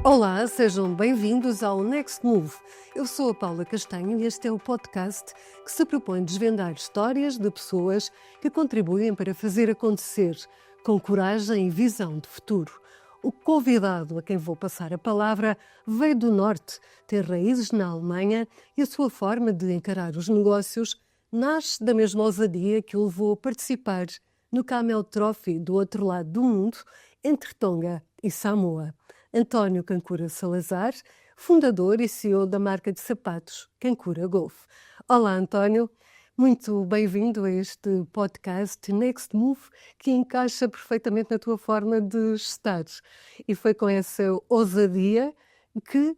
Olá, sejam bem-vindos ao Next Move. Eu sou a Paula Castanho e este é o podcast que se propõe desvendar histórias de pessoas que contribuem para fazer acontecer, com coragem e visão de futuro. O convidado a quem vou passar a palavra veio do Norte, tem raízes na Alemanha e a sua forma de encarar os negócios nasce da mesma ousadia que o levou a participar no Camel Trophy do outro lado do mundo, entre Tonga e Samoa. António Cancura Salazar, fundador e CEO da marca de sapatos Cancura Golf. Olá, António. Muito bem-vindo a este podcast Next Move, que encaixa perfeitamente na tua forma de estar. E foi com essa ousadia que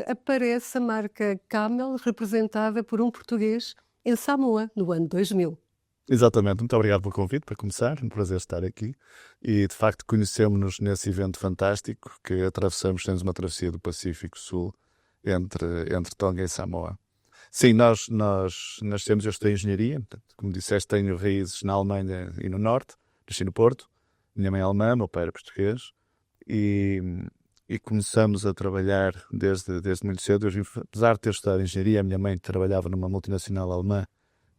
aparece a marca Camel, representada por um português em Samoa, no ano 2000. Exatamente, muito obrigado pelo convite, para começar, é um prazer estar aqui e de facto conhecemos-nos nesse evento fantástico que temos uma travessia do Pacífico Sul entre Tonga e Samoa. Sim, nós nascemos, eu estudei Engenharia, portanto, como disseste, tenho raízes na Alemanha e no Norte, nasci no Porto, minha mãe é alemã, meu pai era português e começamos a trabalhar desde muito cedo. Apesar de ter estudado Engenharia, a minha mãe trabalhava numa multinacional alemã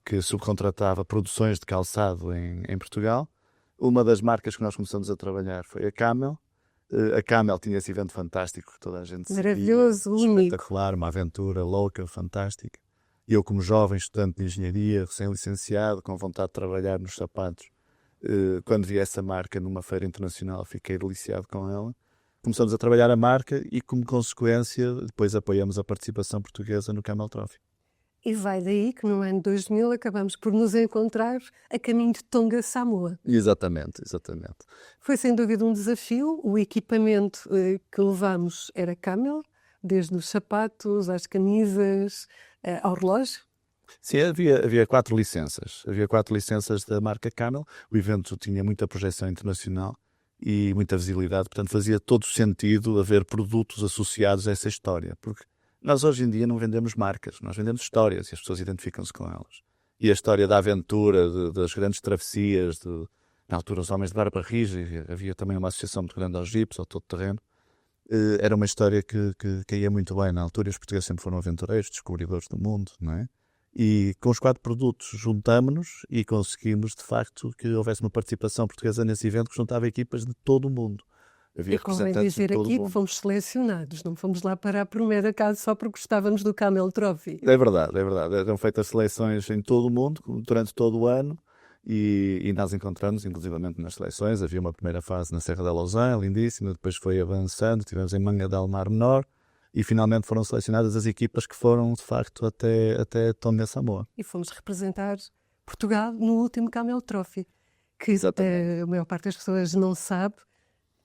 que subcontratava produções de calçado em Portugal. Uma das marcas que nós começamos a trabalhar foi a Camel. A Camel tinha esse evento fantástico que toda a gente maravilhoso, sabia, único. Espetacular, uma aventura louca, fantástica. E eu, como jovem estudante de engenharia, recém-licenciado, com vontade de trabalhar nos sapatos, quando vi essa marca numa feira internacional, fiquei deliciado com ela. Começamos a trabalhar a marca e, como consequência, depois apoiamos a participação portuguesa no Camel Trophy. E vai daí que no ano 2000 acabamos por nos encontrar a caminho de Tonga-Samoa. Exatamente. Foi sem dúvida um desafio. O equipamento que levamos era Camel, desde os sapatos, às camisas, ao relógio. Sim, havia 4 licenças. Havia 4 licenças da marca Camel. O evento tinha muita projeção internacional e muita visibilidade, portanto fazia todo sentido haver produtos associados a essa história, porque nós hoje em dia não vendemos marcas, nós vendemos histórias e as pessoas identificam-se com elas. E a história da aventura, das grandes travessias, na altura os homens de barba rija, havia também uma associação muito grande aos jipes, ao todo-terreno, era uma história que caía muito bem na altura e os portugueses sempre foram aventureiros, descobridores do mundo, não é? E com os 4 produtos juntámos-nos e conseguimos de facto que houvesse uma participação portuguesa nesse evento que juntava equipas de todo o mundo. E convém dizer aqui que fomos selecionados, não fomos lá para a primeira casa só porque gostávamos do Camel Trophy. É verdade. Eram feitas seleções em todo o mundo, durante todo o ano, e nós encontramos, inclusivamente nas seleções, havia uma primeira fase na Serra da Lousã, lindíssima, depois foi avançando, tivemos em Manga del Mar Menor, e finalmente foram selecionadas as equipas que foram, de facto, até Tonga, Samoa. E fomos representar Portugal no último Camel Trophy, que a maior parte das pessoas não sabe.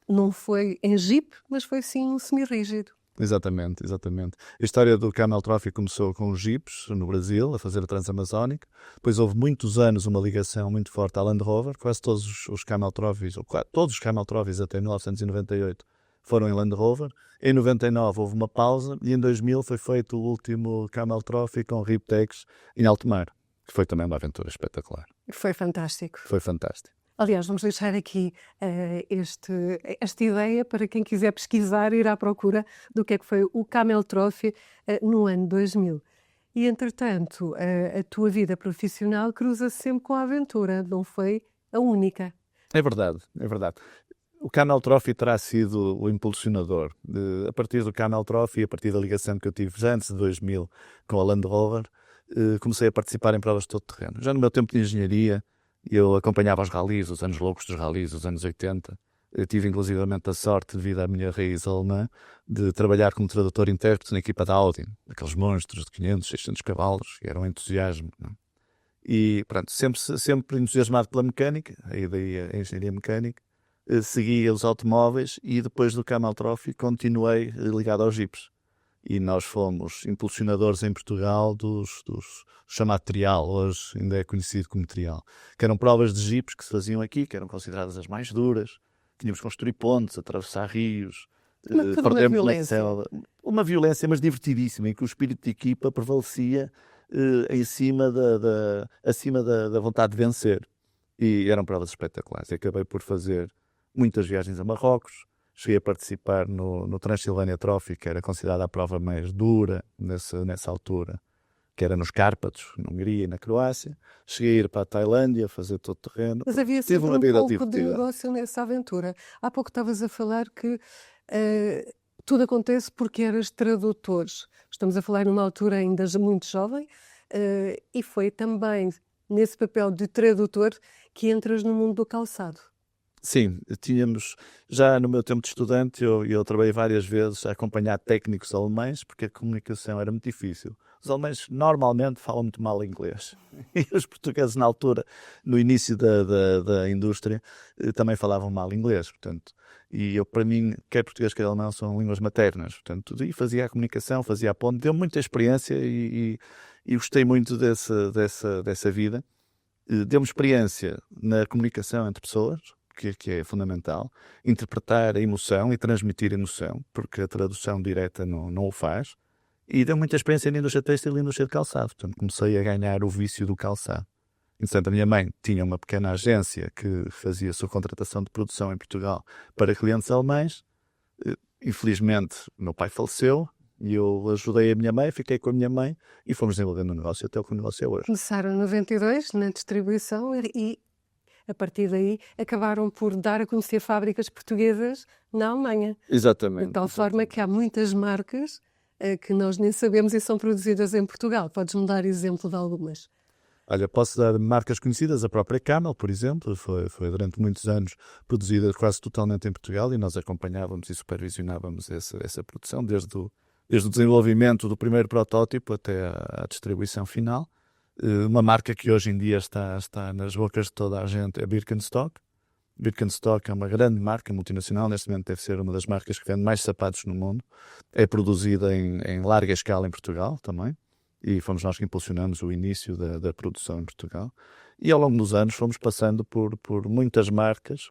Não foi em Jeep, mas foi sim um semi-rígido. Exatamente. A história do Camel Trophy começou com os Jeeps no Brasil, a fazer a Transamazónica. Depois houve muitos anos uma ligação muito forte à Land Rover. Quase todos os Camel Trophies, ou todos os Camel Trophies até 1998 foram em Land Rover. Em 99 houve uma pausa e em 2000 foi feito o último Camel Trophy com Riptex em alto mar, que foi também uma aventura espetacular. Foi fantástico. Aliás, vamos deixar aqui esta ideia para quem quiser pesquisar e ir à procura do que é que foi o Camel Trophy no ano 2000. E, entretanto, a tua vida profissional cruza-se sempre com a aventura, não foi a única. É verdade. O Camel Trophy terá sido o impulsionador. A partir do Camel Trophy, a partir da ligação que eu tive já antes de 2000 com a Land Rover, comecei a participar em provas de todo terreno. Já no meu tempo de engenharia, eu acompanhava os ralis, os anos loucos dos ralis, os anos 80. Eu tive inclusivamente a sorte, devido à minha raiz alemã, de trabalhar como tradutor intérprete na equipa da Audi, aqueles monstros de 500, 600 cavalos, que era um entusiasmo. Não? E pronto, sempre entusiasmado pela mecânica, aí daí a engenharia mecânica, seguia os automóveis e depois do Camel Trophy continuei ligado aos jipes. E nós fomos impulsionadores em Portugal dos chamado trial, hoje ainda é conhecido como trial, que eram provas de jipes que se faziam aqui, que eram consideradas as mais duras. Tínhamos que construir pontes, atravessar rios, uma violência. Uma violência, mas divertidíssima, em que o espírito de equipa prevalecia acima da vontade de vencer. E eram provas espetaculares. Eu acabei por fazer muitas viagens a Marrocos, cheguei a participar no Transilvânia Trophy, que era considerada a prova mais dura nessa altura, que era nos Cárpatos, na Hungria e na Croácia. Cheguei a ir para a Tailândia, fazer todo o terreno. Mas havia Tive sempre uma um vida pouco de divertida. negócio nessa aventura. Há pouco estavas a falar que tudo acontece porque eras tradutor. Estamos a falar numa altura ainda muito jovem, e foi também nesse papel de tradutor que entras no mundo do calçado. Sim, tínhamos, já no meu tempo de estudante, eu trabalhei várias vezes a acompanhar técnicos alemães, porque a comunicação era muito difícil. Os alemães normalmente falam muito mal inglês. E os portugueses, na altura, no início da indústria, também falavam mal inglês. Portanto, e eu, para mim, quer português, quer alemão, são línguas maternas. Portanto, e fazia a comunicação, fazia a ponte. Deu muita experiência e gostei muito dessa vida. Deu-me experiência na comunicação entre pessoas, que é fundamental, interpretar a emoção e transmitir emoção, porque a tradução direta não o faz, e deu muita experiência na indústria têxtil e na indústria de calçado, portanto comecei a ganhar o vício do calçado. Entretanto, a minha mãe tinha uma pequena agência que fazia subcontratação de produção em Portugal para clientes alemães. Infelizmente, meu pai faleceu e eu ajudei a minha mãe, fiquei com a minha mãe e fomos desenvolvendo o negócio até o que o negócio é hoje. Começaram em 92 na distribuição e a partir daí acabaram por dar a conhecer fábricas portuguesas na Alemanha. Exatamente. De tal forma que há muitas marcas que nós nem sabemos e são produzidas em Portugal. Podes-me dar exemplo de algumas? Olha, posso dar marcas conhecidas, a própria Camel, por exemplo, foi durante muitos anos produzida quase totalmente em Portugal e nós acompanhávamos e supervisionávamos essa produção, desde o desenvolvimento do primeiro protótipo até à distribuição final. Uma marca que hoje em dia está nas bocas de toda a gente é Birkenstock. Birkenstock é uma grande marca multinacional, neste momento deve ser uma das marcas que vende mais sapatos no mundo. É produzida em larga escala em Portugal também, e fomos nós que impulsionamos o início da produção em Portugal. E ao longo dos anos fomos passando por muitas marcas.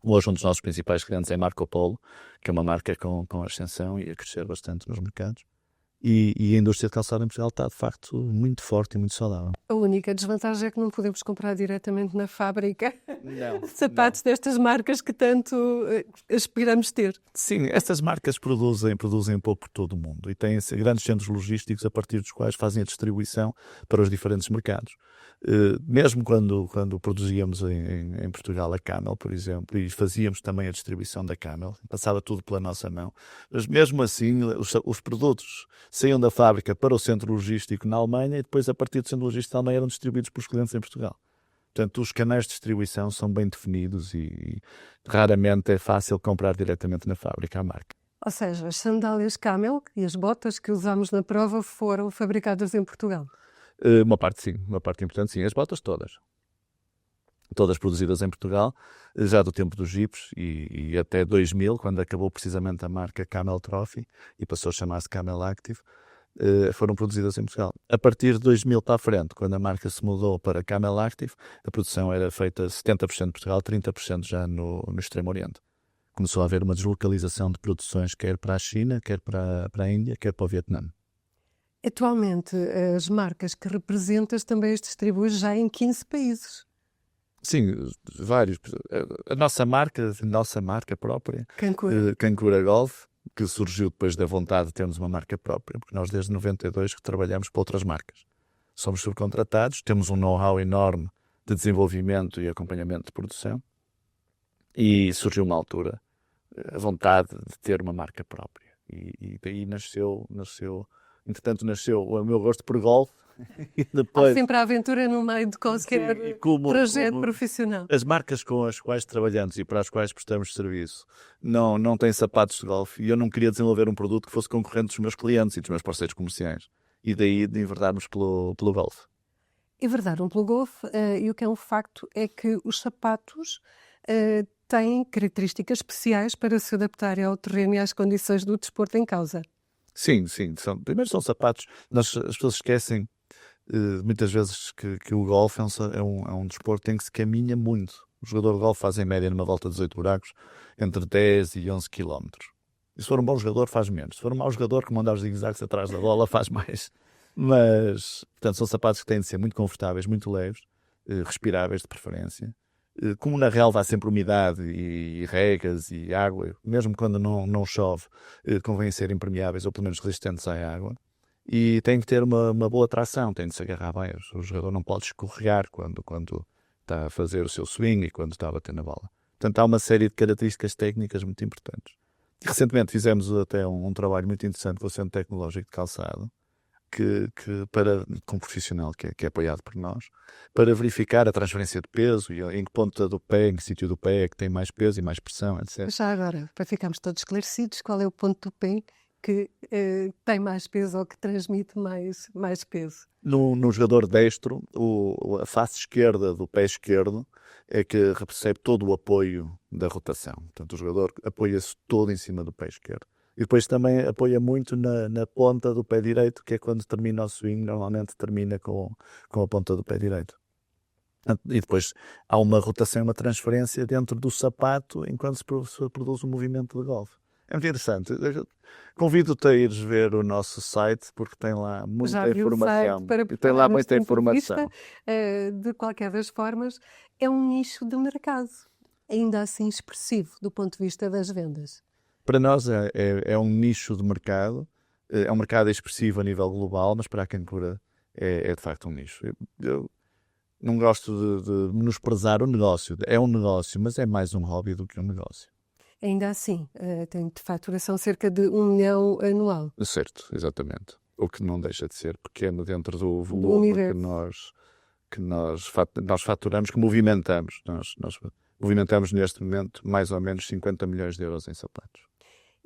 Hoje um dos nossos principais clientes é Marco Polo, que é uma marca com ascensão e a crescer bastante nos mercados. E a indústria de calçado em Portugal está, de facto, muito forte e muito saudável. A única desvantagem é que não podemos comprar diretamente na fábrica Não, sapatos destas marcas que tanto aspiramos ter. Sim, estas marcas produzem um pouco por todo o mundo e têm grandes centros logísticos a partir dos quais fazem a distribuição para os diferentes mercados. Mesmo quando produzíamos em Portugal a Camel, por exemplo, e fazíamos também a distribuição da Camel, passava tudo pela nossa mão, mas mesmo assim os produtos saíam da fábrica para o centro logístico na Alemanha e depois a partir do centro logístico da Alemanha eram distribuídos pelos clientes em Portugal. Portanto, os canais de distribuição são bem definidos e raramente é fácil comprar diretamente na fábrica a marca. Ou seja, as sandálias Camel e as botas que usámos na prova foram fabricadas em Portugal. Uma parte sim, uma parte importante sim. As botas todas produzidas em Portugal, já do tempo dos jipes e até 2000, quando acabou precisamente a marca Camel Trophy e passou a chamar-se Camel Active, foram produzidas em Portugal. A partir de 2000 para a frente, quando a marca se mudou para Camel Active, a produção era feita 70% em Portugal, 30% já no Extremo Oriente. Começou a haver uma deslocalização de produções, quer para a China, quer para a Índia, quer para o Vietnã. Atualmente, as marcas que representas também as distribuis já em 15 países. Sim, vários. A nossa marca própria, Kankura Golf, que surgiu depois da vontade de termos uma marca própria, porque nós desde 92 que trabalhamos para outras marcas. Somos subcontratados, temos um know-how enorme de desenvolvimento e acompanhamento de produção e surgiu uma altura a vontade de ter uma marca própria. E daí nasceu, entretanto nasceu o meu gosto por golfe. E depois, há sempre a aventura no meio de qualquer projeto profissional. As marcas com as quais trabalhamos e para as quais prestamos serviço não têm sapatos de golfe e eu não queria desenvolver um produto que fosse concorrente dos meus clientes e dos meus parceiros comerciais. E daí de enverdarmos pelo golfe. Enverdaram pelo golfe e o que é um facto é que os sapatos têm características especiais para se adaptarem ao terreno e às condições do desporto em causa. Sim. Primeiro são sapatos. As pessoas esquecem muitas vezes que o golfe é um desporto em que se caminha muito. O jogador de golfe faz em média numa volta de 18 buracos entre 10 e 11 km. E se for um bom jogador faz menos. Se for um mau jogador que manda os zigue-zagues atrás da bola faz mais. Mas, portanto, são sapatos que têm de ser muito confortáveis, muito leves, respiráveis de preferência Como na relva há sempre umidade e regas e água, mesmo quando não chove, convém ser impermeáveis ou pelo menos resistentes à água. E tem que ter uma boa tração, tem de se agarrar bem. O jogador não pode escorregar quando está a fazer o seu swing e quando está a bater na bola. Portanto, há uma série de características técnicas muito importantes. E recentemente fizemos até um trabalho muito interessante com o Centro Tecnológico de Calçado, com um profissional que é apoiado por nós, para verificar a transferência de peso e em que ponta do pé, em que sítio do pé é que tem mais peso e mais pressão, etc. Já agora, para ficarmos todos esclarecidos, qual é o ponto do pé que tem mais peso ou que transmite mais peso? No jogador destro, a face esquerda do pé esquerdo é que recebe todo o apoio da rotação. Portanto, o jogador apoia-se todo em cima do pé esquerdo. E depois também apoia muito na ponta do pé direito, que é quando termina o swing, normalmente termina com a ponta do pé direito. E depois há uma rotação e uma transferência dentro do sapato enquanto se produz um movimento de golfe. É muito interessante. Convido-te a ires ver o nosso site porque tem lá muita informação. Tem lá muita informação. De qualquer das formas, é um nicho de mercado, ainda assim expressivo do ponto de vista das vendas. Para nós é um nicho de mercado, é um mercado expressivo a nível global, mas para a Kenpura é de facto um nicho. Eu não gosto de menosprezar o negócio. É um negócio, mas é mais um hobby do que um negócio. Ainda assim, tem de faturação cerca de 1 milhão anual. Certo, exatamente. O que não deixa de ser pequeno dentro do volume que nós faturamos, que movimentamos. Nós movimentamos neste momento mais ou menos 50 milhões de euros em sapatos.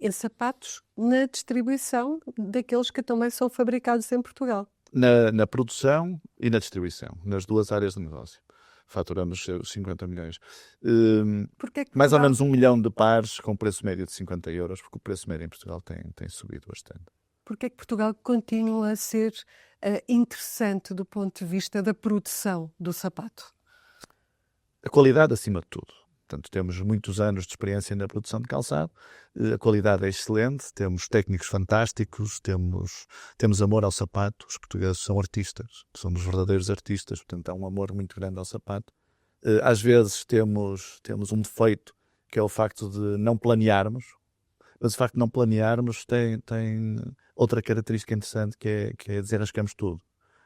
Em sapatos, na distribuição daqueles que também são fabricados em Portugal. Na produção e na distribuição, nas duas áreas de negócio. Faturamos 50 milhões. Mais ou menos 1 milhão de pares com preço médio de 50 euros, porque o preço médio em Portugal tem subido bastante. Porquê é que Portugal continua a ser interessante do ponto de vista da produção do sapato? A qualidade acima de tudo. Portanto, temos muitos anos de experiência na produção de calçado, a qualidade é excelente, temos técnicos fantásticos, temos amor ao sapato. Os portugueses são artistas, somos verdadeiros artistas, portanto há um amor muito grande ao sapato. Às vezes temos um defeito, que é o facto de não planearmos, mas o facto de não planearmos tem outra característica interessante, que é desenrascamos tudo.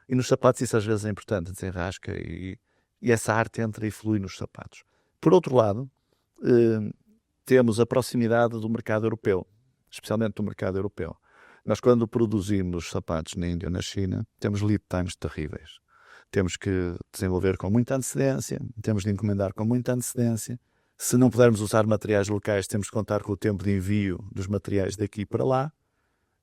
E nos sapatos isso às vezes é importante, desenrasca e essa arte entra e flui nos sapatos. Por outro lado, temos a proximidade do mercado europeu, especialmente do mercado europeu. Nós, quando produzimos sapatos na Índia ou na China, temos lead times terríveis. Temos que desenvolver com muita antecedência, temos de encomendar com muita antecedência. Se não pudermos usar materiais locais, temos de contar com o tempo de envio dos materiais daqui para lá.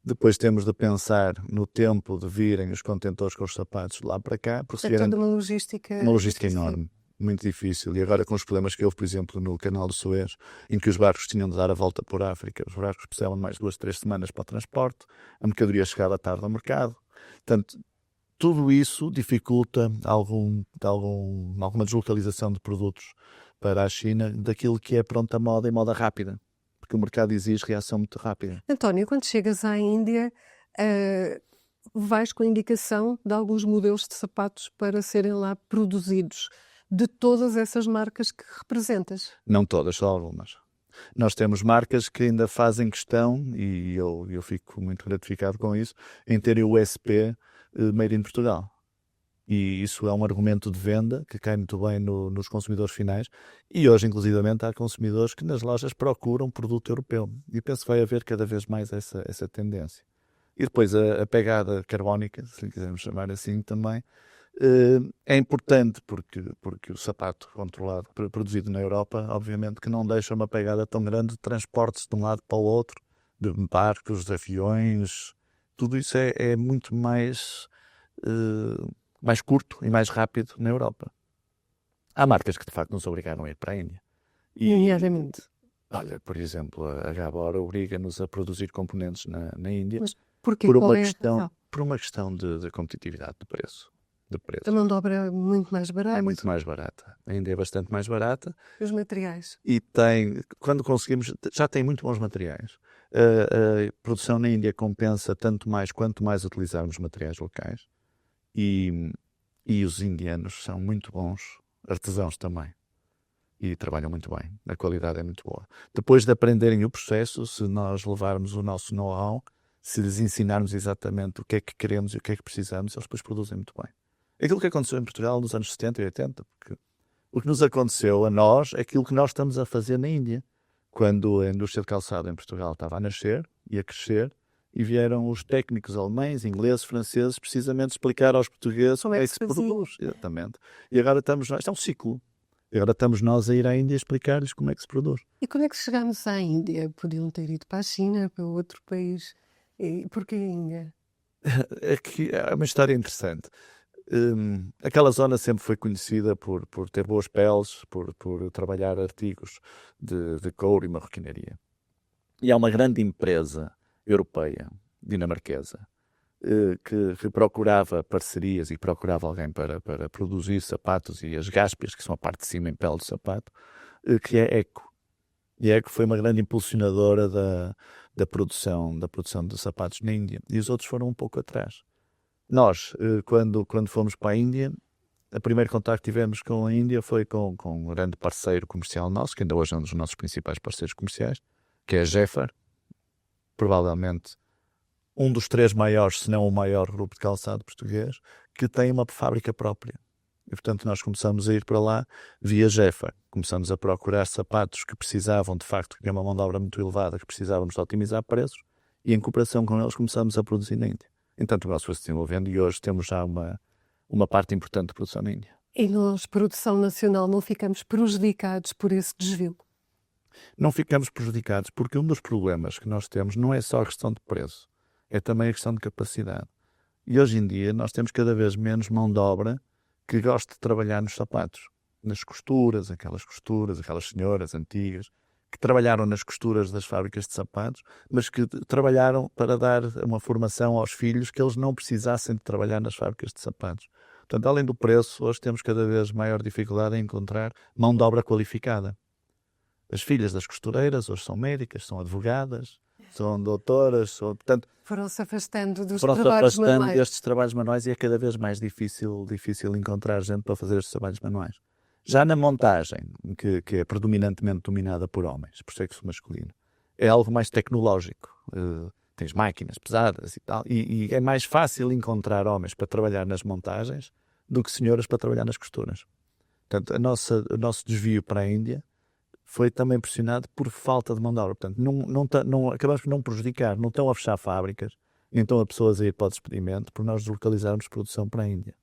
Depois temos de pensar no tempo de virem os contentores com os sapatos de lá para cá. É toda uma logística enorme. Muito difícil. E agora com os problemas que houve, por exemplo, no Canal do Suez, em que os barcos tinham de dar a volta por África, os barcos precisavam de mais 2-3 semanas para o transporte, a mercadoria chegava tarde ao mercado. Portanto, tudo isso dificulta alguma deslocalização de produtos para a China daquilo que é pronta moda e moda rápida, porque o mercado exige reação muito rápida. António, quando chegas à Índia, vais com a indicação de alguns modelos de sapatos para serem lá produzidos, de todas essas marcas que representas? Não todas, só algumas. Nós temos marcas que ainda fazem questão, e eu fico muito gratificado com isso, em terem o USP Made in Portugal. E isso é um argumento de venda que cai muito bem nos consumidores finais. E hoje, inclusivamente, há consumidores que nas lojas procuram produto europeu. E penso que vai haver cada vez mais essa tendência. E depois a pegada carbónica, se lhe quisermos chamar assim também, é importante porque o sapato controlado, produzido na Europa, obviamente que não deixa uma pegada tão grande de transportes de um lado para o outro, de barcos, de aviões. Tudo isso é muito mais curto e mais rápido na Europa. Há marcas que de facto nos obrigaram a ir para a Índia. Nomeadamente? Olha, por exemplo, a Gabor obriga-nos a produzir componentes na Índia. Mas porquê? Por uma questão de competitividade de preço. A mão de obra é muito mais barata? É muito mais barata. A Índia é bastante mais barata. Os materiais? E quando conseguimos, já tem muito bons materiais. A produção na Índia compensa tanto mais quanto mais utilizarmos materiais locais. E os indianos são muito bons artesãos também. e trabalham muito bem. A qualidade é muito boa. Depois de aprenderem o processo, se nós levarmos o nosso know-how, se lhes ensinarmos exatamente o que é que queremos e o que é que precisamos, eles depois produzem muito bem. Aquilo que aconteceu em Portugal nos anos 70 e 80, porque o que nos aconteceu a nós é aquilo que nós estamos a fazer na Índia. Quando a indústria de calçado em Portugal estava a nascer e a crescer, e vieram os técnicos alemães, ingleses, franceses, precisamente explicar aos portugueses como é que se produz. Exatamente. E agora estamos nós, isto é um ciclo. E agora estamos nós a ir à Índia explicar-lhes como é que se produz. E como é que chegamos à Índia? Podiam ter ido para a China, para outro país. E porquê a Índia? Aqui é uma história interessante. Aquela zona sempre foi conhecida por ter boas peles, por trabalhar artigos de couro e marroquinaria. E há uma grande empresa europeia, dinamarquesa, que procurava parcerias e procurava alguém para produzir sapatos e as gáspias, que são a parte de cima em pele do sapato, que é Eco. E a Eco foi uma grande impulsionadora da produção de sapatos na Índia. E os outros foram um pouco atrás. Nós, quando fomos para a Índia, o primeiro contacto que tivemos com a Índia foi com um grande parceiro comercial nosso, que ainda hoje é um dos nossos principais parceiros comerciais, que é a Jeffar, provavelmente um dos 3 maiores, se não o maior grupo de calçado português, que tem uma fábrica própria. E, portanto, nós começamos a ir para lá via Jeffar. Começamos a procurar sapatos que precisavam, de facto, que é uma mão de obra muito elevada, que precisávamos de otimizar preços, e em cooperação com eles começamos a produzir na Índia. Então, o negócio foi se desenvolvendo e hoje temos já uma parte importante de produção na Índia. E nós, produção nacional, não ficamos prejudicados por esse desvio? Não ficamos prejudicados porque um dos problemas que nós temos não é só a questão de preço, é também a questão de capacidade. E hoje em dia nós temos cada vez menos mão de obra que gosta de trabalhar nos sapatos, nas costuras, aquelas senhoras antigas, que trabalharam nas costuras das fábricas de sapatos, mas que trabalharam para dar uma formação aos filhos que eles não precisassem de trabalhar nas fábricas de sapatos. Portanto, além do preço, hoje temos cada vez maior dificuldade em encontrar mão de obra qualificada. As filhas das costureiras hoje são médicas, são advogadas, são doutoras, portanto, foram-se afastando dos foram-se trabalhos afastando manuais. destes trabalhos manuais e é cada vez mais difícil encontrar gente para fazer estes trabalhos manuais. Já na montagem, que é predominantemente dominada por homens, por sexo masculino, é algo mais tecnológico. Tens máquinas pesadas e tal, e é mais fácil encontrar homens para trabalhar nas montagens do que senhoras para trabalhar nas costuras. Portanto, o nosso desvio para a Índia foi também pressionado por falta de mão de obra. Portanto, acabamos por não prejudicar, não estão a fechar fábricas, nem estão a pessoas a ir para o despedimento por nós deslocalizarmos produção para a Índia.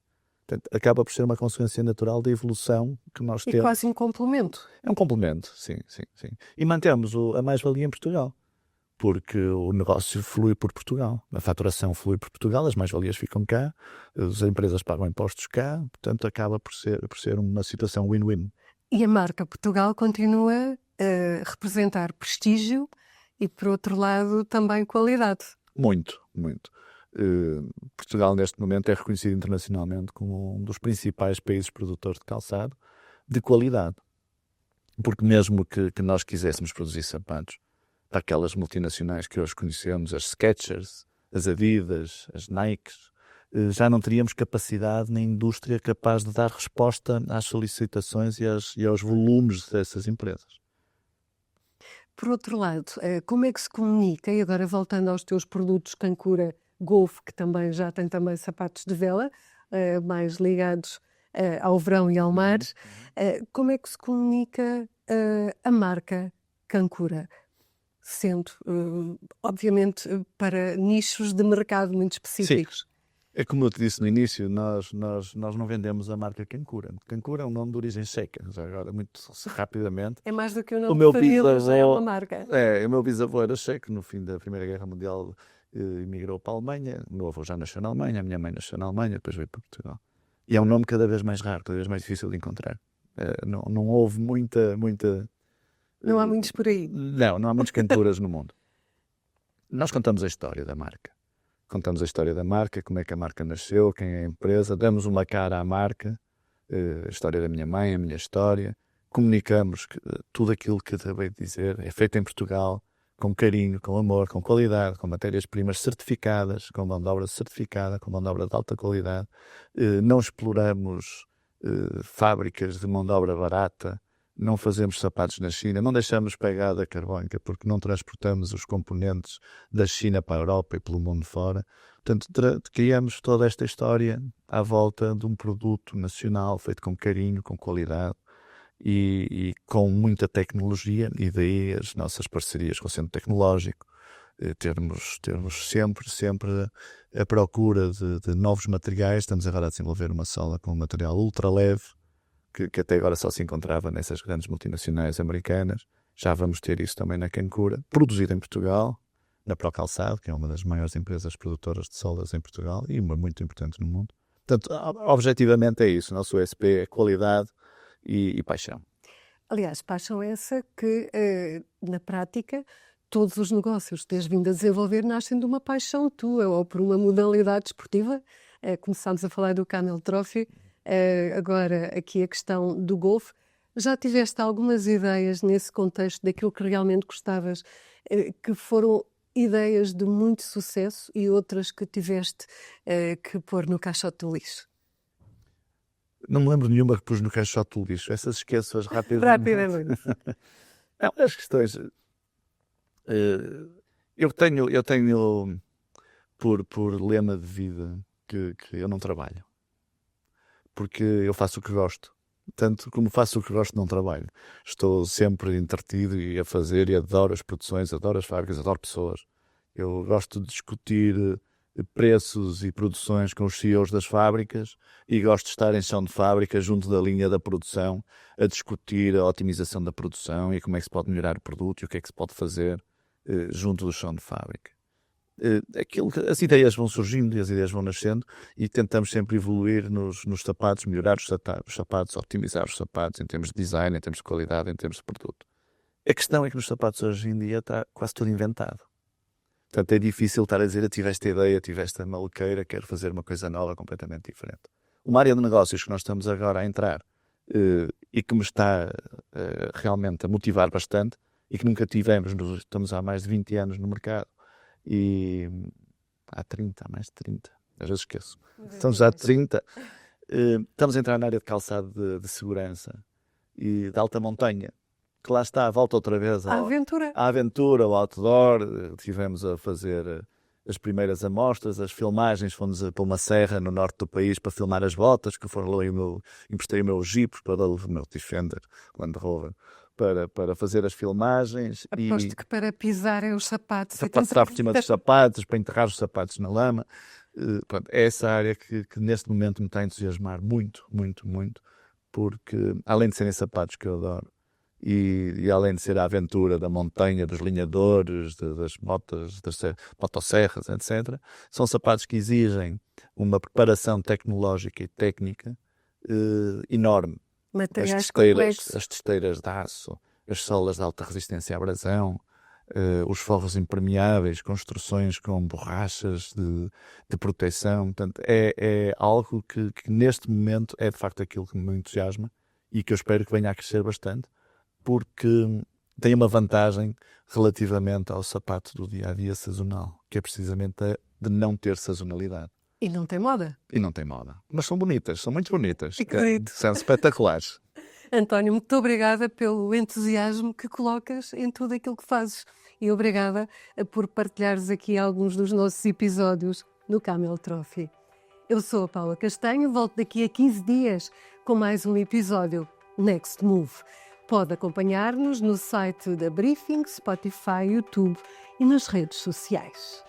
Portanto, acaba por ser uma consequência natural da evolução que nós temos. E quase um complemento. É um complemento, sim. E mantemos a mais-valia em Portugal, porque o negócio flui por Portugal, a faturação flui por Portugal, as mais-valias ficam cá, as empresas pagam impostos cá, portanto acaba por ser uma situação win-win. E a marca Portugal continua a representar prestígio e, por outro lado, também qualidade. Muito. Portugal, neste momento, é reconhecido internacionalmente como um dos principais países produtores de calçado de qualidade. Porque mesmo que nós quiséssemos produzir sapatos para aquelas multinacionais que hoje conhecemos, as Skechers, as Adidas, as Nikes, já não teríamos capacidade na indústria capaz de dar resposta às solicitações e aos volumes dessas empresas. Por outro lado, como é que se comunica, e agora voltando aos teus produtos Kankura Golf, que também já tem também sapatos de vela, mais ligados ao verão e ao mar, como é que se comunica a marca Kankura? Sendo, obviamente, para nichos de mercado muito específicos. Sim. É como eu te disse no início, nós não vendemos a marca Kankura. Kankura é um nome de origem checa, já agora, muito rapidamente. É mais do que o nome de família, já é uma marca. O meu bisavô era checo, no fim da Primeira Guerra Mundial emigrou para a Alemanha, o meu avô já nasceu na Alemanha, a minha mãe nasceu na Alemanha, depois veio para Portugal. E é um nome cada vez mais raro, cada vez mais difícil de encontrar. Não houve muita... Não há muitos por aí. Não há muitas Kankuras no mundo. Nós contamos a história da marca. Contamos a história da marca, como é que a marca nasceu, quem é a empresa, damos uma cara à marca, a história da minha mãe, a minha história, comunicamos que tudo aquilo que acabei de dizer é feito em Portugal, com carinho, com amor, com qualidade, com matérias-primas certificadas, com mão de obra certificada, com mão de obra de alta qualidade. Não exploramos fábricas de mão de obra barata, não fazemos sapatos na China, não deixamos pegada carbónica porque não transportamos os componentes da China para a Europa e pelo mundo fora. Portanto, criamos toda esta história à volta de um produto nacional feito com carinho, com qualidade e com muita tecnologia, e daí as nossas parcerias com o Centro Tecnológico, termos sempre a procura de novos materiais. Estamos agora a desenvolver uma sola com um material ultra leve, que até agora só se encontrava nessas grandes multinacionais americanas. Já vamos ter isso também na Kankura, produzido em Portugal, na Procalçado, que é uma das maiores empresas produtoras de solas em Portugal e uma muito importante no mundo. Portanto, objetivamente é isso. O nosso USP é qualidade e paixão. Aliás, paixão essa que, na prática, todos os negócios que tens vindo a desenvolver nascem de uma paixão tua ou por uma modalidade desportiva. Começámos a falar do Camel Trophy, agora aqui a questão do golfe. Já tiveste algumas ideias nesse contexto daquilo que realmente gostavas, que foram ideias de muito sucesso e outras que tiveste que pôr no caixote do lixo? Não me lembro nenhuma que pus no caixote do lixo. Essas esqueço-as rapidamente. Não, as questões... Eu tenho por lema de vida que eu não trabalho. Porque eu faço o que gosto. Tanto como faço o que gosto, não trabalho. Estou sempre entretido e a fazer, e adoro as produções, adoro as fábricas, adoro pessoas. Eu gosto de discutir preços e produções com os CEOs das fábricas e gosto de estar em chão de fábrica, junto da linha da produção, a discutir a otimização da produção e como é que se pode melhorar o produto e o que é que se pode fazer junto do chão de fábrica. As ideias vão surgindo e as ideias vão nascendo e tentamos sempre evoluir nos sapatos, melhorar os sapatos, optimizar os sapatos em termos de design, em termos de qualidade, em termos de produto. A questão é que nos sapatos hoje em dia está quase tudo inventado. Portanto, é difícil estar a dizer: eu tive esta ideia, tive esta maluqueira, quero fazer uma coisa nova, completamente diferente. Uma área de negócios que nós estamos agora a entrar e que me está realmente a motivar bastante e que nunca tivemos, estamos há mais de 20 anos no mercado e há mais de 30, às vezes esqueço. Estamos já há 30. Estamos a entrar na área de calçado de segurança e de alta montanha, que lá está, volta outra vez à aventura, ao outdoor. Tivemos a fazer as primeiras amostras, as filmagens, fomos para uma serra no norte do país para filmar as botas, que foram lá emprestei o meu Jeep, o meu Defender, Land Rover, para fazer as filmagens. Aposto que para pisarem os sapatos. Para passar por cima dos sapatos, para enterrar os sapatos na lama. Pronto, é essa área que neste momento me está a entusiasmar muito, muito, muito, porque além de serem sapatos que eu adoro, e além de ser a aventura da montanha, dos linhadores, das motas, das motosserras, etc., são sapatos que exigem uma preparação tecnológica e técnica enorme. Materiais complexos. As testeiras de aço, as solas de alta resistência à abrasão, os forros impermeáveis, construções com borrachas de proteção. Portanto, é algo que neste momento é de facto aquilo que me entusiasma e que eu espero que venha a crescer bastante, porque tem uma vantagem relativamente ao sapato do dia-a-dia sazonal, que é precisamente a de não ter sazonalidade. E não tem moda. Mas são bonitas, são muito bonitas. Acredito. São espetaculares. António, muito obrigada pelo entusiasmo que colocas em tudo aquilo que fazes. E obrigada por partilhares aqui alguns dos nossos episódios no Camel Trophy. Eu sou a Paula Castanho, volto daqui a 15 dias com mais um episódio Next Move. Pode acompanhar-nos no site da Briefing, Spotify, YouTube e nas redes sociais.